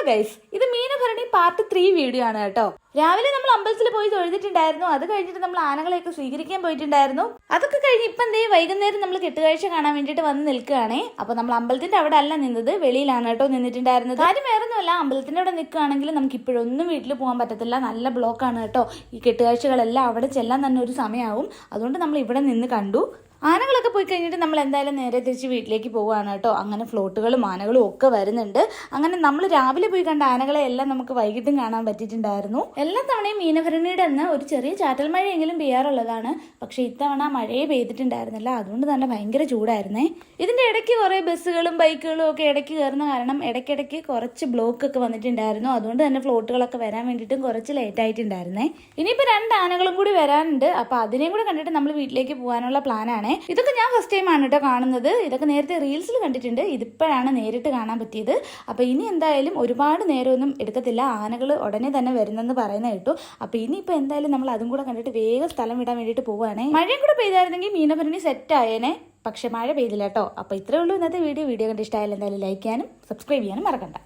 Guys, ഇത് Meenabharani part 3 video ആണ് കേട്ടോ. രാവിലെ നമ്മൾ അമ്പലത്തിൽ പോയി തൊഴുതിട്ടുണ്ടായിരുന്നു. അത് കഴിഞ്ഞിട്ട് നമ്മൾ ആനകളെയൊക്കെ സ്വീകരിക്കാൻ പോയിട്ടുണ്ടായിരുന്നു. അതൊക്കെ കഴിഞ്ഞ് ഇപ്പം വൈകുന്നേരം നമ്മൾ കെട്ടുകാഴ്ച കാണാൻ വേണ്ടിയിട്ട് വന്ന് നിൽക്കുകയാണേ. അപ്പൊ നമ്മൾ അമ്പലത്തിന്റെ അവിടെ അല്ല നിന്നത്, വെളിയിലാണ് കേട്ടോ നിന്നിട്ടുണ്ടായിരുന്നത്. കാര്യം വേറൊന്നുമല്ല, അമ്പലത്തിന്റെ അവിടെ നിൽക്കുകയാണെങ്കിൽ നമുക്ക് ഇപ്പോഴൊന്നും വീട്ടിൽ പോകാൻ പറ്റത്തില്ല. നല്ല ബ്ലോക്കാണ് കേട്ടോ. ഈ കെട്ടുകാഴ്ചകളെല്ലാം അവിടെ ചെല്ലാൻ തന്നെ ഒരു സമയമാവും. അതുകൊണ്ട് നമ്മൾ ഇവിടെ നിന്ന് കണ്ടു. ആനകളൊക്കെ പോയി കഴിഞ്ഞിട്ട് നമ്മൾ എന്തായാലും നേരെ തിരിച്ച് വീട്ടിലേക്ക് പോവുകയാണ് കേട്ടോ. അങ്ങനെ ഫ്ലോട്ടുകളും ആനകളും ഒക്കെ വരുന്നുണ്ട്. അങ്ങനെ നമ്മൾ രാവിലെ പോയി കണ്ട ആനകളെ എല്ലാം നമുക്ക് വൈകിട്ടും കാണാൻ പറ്റിയിട്ടുണ്ടായിരുന്നു. എല്ലാ തവണയും മീനഭരണിയുടെ അന്ന് ഒരു ചെറിയ ചാറ്റൽ മഴയെങ്കിലും പെയ്യാറുള്ളതാണ്. പക്ഷെ ഇത്തവണ മഴയെ പെയ്തിട്ടുണ്ടായിരുന്നില്ല. അതുകൊണ്ട് തന്നെ ഭയങ്കര ചൂടായിരുന്നേ. ഇതിന്റെ ഇടയ്ക്ക് കുറെ ബസ്സുകളും ബൈക്കുകളും ഒക്കെ ഇടയ്ക്ക് കയറുന്ന കാരണം ഇടയ്ക്കിടയ്ക്ക് കുറച്ച് ബ്ലോക്ക് ഒക്കെ വന്നിട്ടുണ്ടായിരുന്നു. അതുകൊണ്ട് തന്നെ ഫ്ലോട്ടുകളൊക്കെ വരാൻ വേണ്ടിയിട്ടും കുറച്ച് ലേറ്റ് ആയിട്ടുണ്ടായിരുന്നേ. ഇനിയിപ്പോൾ 2 ആനകളും കൂടി വരാനുണ്ട്. അപ്പൊ അതിനെയും കൂടെ കണ്ടിട്ട് നമ്മൾ വീട്ടിലേക്ക് പോകാനുള്ള പ്ലാനാണ്. ഇതൊക്കെ ഞാൻ ഫസ്റ്റ് ടൈം ആണ് കേട്ടോ കാണുന്നത്. ഇതൊക്കെ നേരത്തെ റീൽസിൽ കണ്ടിട്ടുണ്ട്. ഇതിപ്പോഴാണ് നേരിട്ട് കാണാൻ പറ്റിയത്. അപ്പൊ ഇനി എന്തായാലും ഒരുപാട് നേരമൊന്നും എടുക്കത്തില്ല. ആനകൾ ഉടനെ തന്നെ വരുന്നെന്ന് പറയുന്നത് കേട്ടു. അപ്പൊ ഇനിയിപ്പോ എന്തായാലും നമ്മൾ അതും കൂടെ കണ്ടിട്ട് വേഗം സ്ഥലം വിടാൻ വേണ്ടിയിട്ട് പോവുകയാണെ. മഴയും കൂടെ പെയ്തായിരുന്നെങ്കിൽ മീനഭരണി സെറ്റ് ആയേനെ. പക്ഷെ മഴ പെയ്തില്ല കേട്ടോ. അപ്പൊ ഇത്രേ ഉള്ളൂ ഇന്നത്തെ വീഡിയോ. കണ്ട് ഇഷ്ടമായാലും എന്തായാലും ലൈക്ക് ചെയ്യാനും സബ്സ്ക്രൈബ് ചെയ്യാനും മറക്കണ്ട.